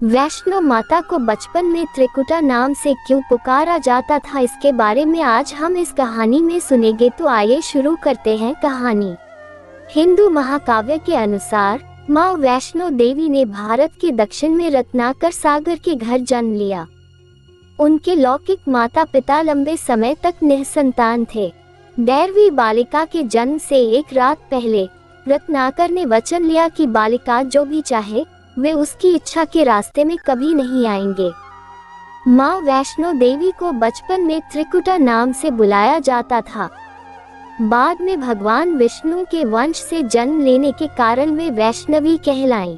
वैष्णो माता को बचपन में त्रिकुटा नाम से क्यों पुकारा जाता था, इसके बारे में आज हम इस कहानी में सुनेंगे। तो आइए शुरू करते हैं कहानी। हिंदू महाकाव्य के अनुसार माँ वैष्णो देवी ने भारत के दक्षिण में रत्नाकर सागर के घर जन्म लिया। उनके लौकिक माता पिता लंबे समय तक निसंतान थे। 11वीं बालिका के जन्म से एक रात पहले रत्नाकर ने वचन लिया कि बालिका जो भी चाहे वे उसकी इच्छा के रास्ते में कभी नहीं आएंगे। माँ वैष्णो देवी को बचपन में त्रिकुटा नाम से बुलाया जाता था। बाद में भगवान विष्णु के वंश से जन्म लेने के कारण वे वैष्णवी कहलाईं।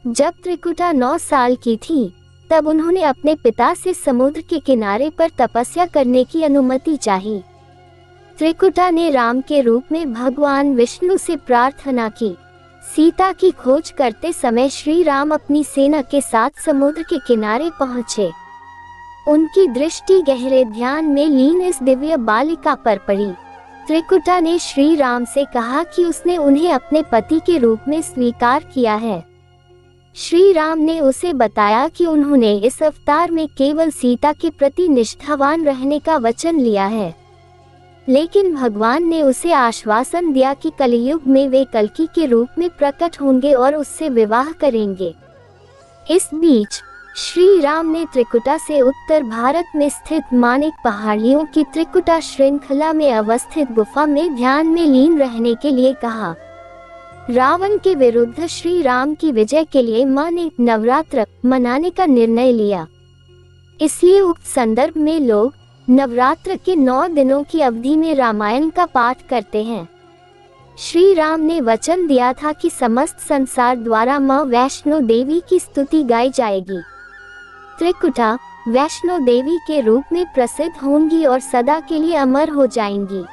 जब त्रिकुटा 9 साल की थी तब उन्होंने अपने पिता से समुद्र के किनारे पर तपस्या करने की अनुमति चाही। त्रिकुटा ने राम के रूप में भगवान विष्णु से प्रार्थना की। सीता की खोज करते समय श्री राम अपनी सेना के साथ समुद्र के किनारे पहुंचे। उनकी दृष्टि गहरे ध्यान में लीन इस दिव्य बालिका पर पड़ी। त्रिकुटा ने श्री राम से कहा कि उसने उन्हें अपने पति के रूप में स्वीकार किया है। श्री राम ने उसे बताया कि उन्होंने इस अवतार में केवल सीता के प्रति निष्ठावान रहने का वचन लिया है, लेकिन भगवान ने उसे आश्वासन दिया कि कलियुग में वे कल्कि के रूप में प्रकट होंगे और उससे विवाह करेंगे। इस बीच श्री राम ने त्रिकुटा से उत्तर भारत में स्थित मानिक पहाड़ियों की त्रिकुटा श्रृंखला में अवस्थित गुफा में ध्यान में लीन रहने के लिए कहा। रावण के विरुद्ध श्री राम की विजय के लिए मां ने नवरात्र मनाने का निर्णय लिया। इसलिए उक्त संदर्भ में लोग नवरात्र के 9 दिनों की अवधि में रामायण का पाठ करते हैं। श्री राम ने वचन दिया था कि समस्त संसार द्वारा मां वैष्णो देवी की स्तुति गाई जाएगी। त्रिकुटा वैष्णो देवी के रूप में प्रसिद्ध होंगी और सदा के लिए अमर हो जाएंगी।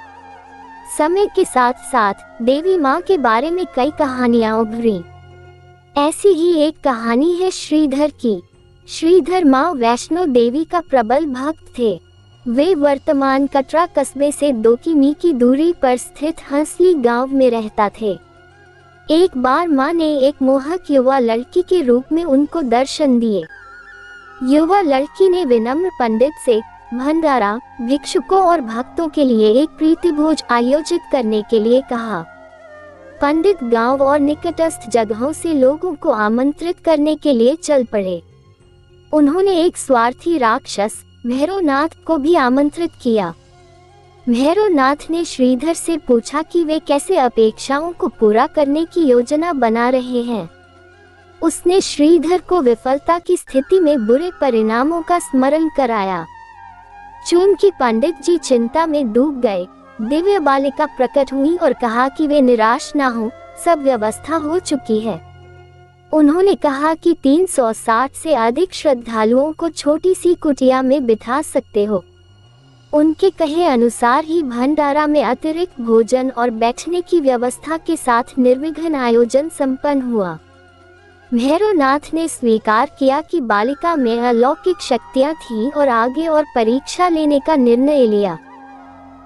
समय के साथ साथ देवी मां के बारे में कई कहानियां उभरी। ऐसी ही एक कहानी है श्रीधर की। श्रीधर मां वैष्णो देवी का प्रबल भक्त थे। वे वर्तमान कटरा कस्बे से 2 किमी की दूरी पर स्थित हंसली गांव में रहता थे। एक बार मां ने एक मोहक युवा लड़की के रूप में उनको दर्शन दिए। युवा लड़की ने विनम्र पंडित से भंडारा, भिक्षुकों और भक्तों के लिए एक प्रीतिभोज आयोजित करने के लिए कहा। पंडित गांव और निकटस्थ जगहों से लोगों को आमंत्रित करने के लिए चल पड़े। उन्होंने एक स्वार्थी राक्षस भैरवनाथ को भी आमंत्रित किया। भैरवनाथ ने श्रीधर से पूछा कि वे कैसे अपेक्षाओं को पूरा करने की योजना बना रहे हैं। उसने श्रीधर को विफलता की स्थिति में बुरे परिणामों का स्मरण कराया। चूंकि पंडित जी चिंता में डूब गए, दिव्य बालिका प्रकट हुई और कहा कि वे निराश न हो, सब व्यवस्था हो चुकी है। उन्होंने कहा कि 360 से अधिक श्रद्धालुओं को छोटी सी कुटिया में बिठा सकते हो। उनके कहे अनुसार ही भंडारा में अतिरिक्त भोजन और बैठने की व्यवस्था के साथ निर्विघ्न आयोजन संपन्न हुआ। भैरवनाथ ने स्वीकार किया कि बालिका में अलौकिक शक्तियां थीं और आगे और परीक्षा लेने का निर्णय लिया।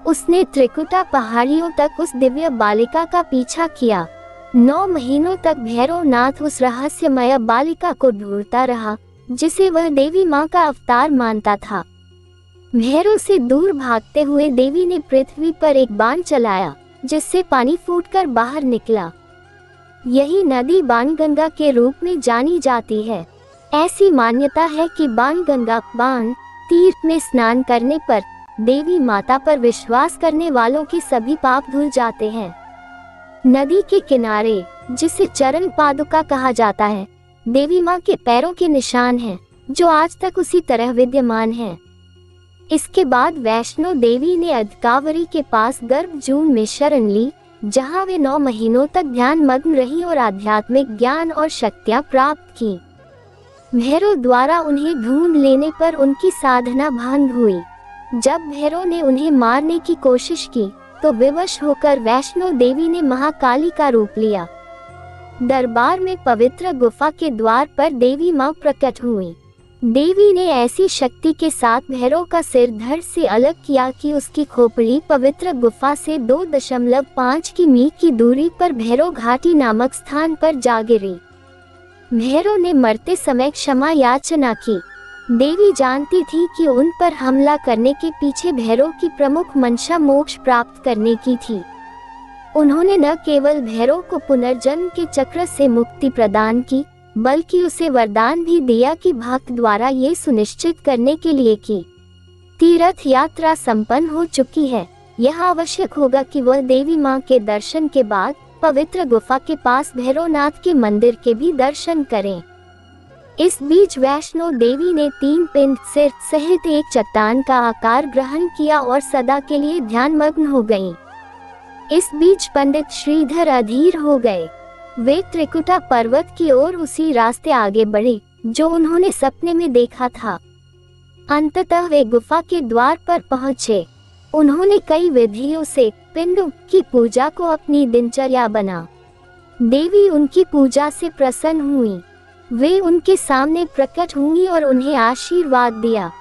उसने त्रिकुटा पहाड़ियों तक उस दिव्य बालिका का पीछा किया। 9 महीनों तक भैरवनाथ उस रहस्यमय बालिका को ढूंढता रहा जिसे वह देवी मां का अवतार मानता था। भैरव से दूर भागते हुए देवी ने पृथ्वी पर एक बाण चलाया जिससे पानी फूटकर बाहर निकला। यही नदी बाणगंगा के रूप में जानी जाती है। ऐसी मान्यता है कि बाणगंगा बाण तीर्थ में स्नान करने पर देवी माता पर विश्वास करने वालों के सभी पाप धुल जाते हैं। नदी के किनारे, जिसे चरण पादुका कहा जाता है, देवी मां के पैरों के निशान हैं, जो आज तक उसी तरह विद्यमान हैं। इसके बाद वैष्णो देवी ने अधकावरी के पास गर्भजून में शरण ली, जहां वे 9 महीनों तक ध्यान मग्न रही और आध्यात्मिक ज्ञान और शक्तियां प्राप्त की। भैरव द्वारा उन्हें ढूंढ लेने पर उनकी साधना भंग हुई। जब भैरव ने उन्हें मारने की कोशिश की तो विवश होकर वैष्णो देवी ने महाकाली का रूप लिया। दरबार में पवित्र गुफा के द्वार पर देवी मां प्रकट हुई। देवी ने ऐसी शक्ति के साथ भैरव का सिर धड़ से अलग किया कि उसकी खोपड़ी पवित्र गुफा से 2.5 किमी की दूरी पर भैरव घाटी नामक स्थान पर जा गिरी। भैरव ने मरते समय क्षमा याचना की। देवी जानती थी कि उन पर हमला करने के पीछे भैरव की प्रमुख मंशा मोक्ष प्राप्त करने की थी। उन्होंने न केवल भैरव को पुनर्जन्म के चक्र से मुक्ति प्रदान की, बल्कि उसे वरदान भी दिया कि भक्त द्वारा ये सुनिश्चित करने के लिए कि तीर्थ यात्रा संपन्न हो चुकी है, यह आवश्यक होगा कि वह देवी मां के दर्शन के बाद पवित्र गुफा के पास भैरवनाथ के मंदिर के भी दर्शन करें। इस बीच वैष्णो देवी ने 3 पिंड सिर सहित एक चट्टान का आकार ग्रहण किया और सदा के लिए ध्यानमग्न हो गईं। इस बीच पंडित श्रीधर अधीर हो गए। वे त्रिकुटा पर्वत की ओर उसी रास्ते आगे बढ़े जो उन्होंने सपने में देखा था। अंततः वे गुफा के द्वार पर पहुंचे। उन्होंने कई विधियों से पिंडों की पूजा को अपनी दिनचर्या बना। देवी उनकी पूजा से प्रसन्न हुई। वे उनके सामने प्रकट हुई और उन्हें आशीर्वाद दिया।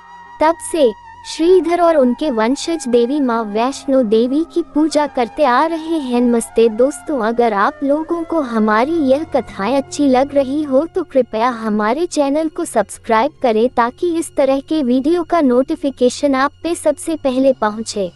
तब से श्रीधर और उनके वंशज देवी मां वैष्णो देवी की पूजा करते आ रहे हैं। नमस्ते दोस्तों, अगर आप लोगों को हमारी यह कथाएं अच्छी लग रही हो तो कृपया हमारे चैनल को सब्सक्राइब करें ताकि इस तरह के वीडियो का नोटिफिकेशन आप पे सबसे पहले पहुंचे।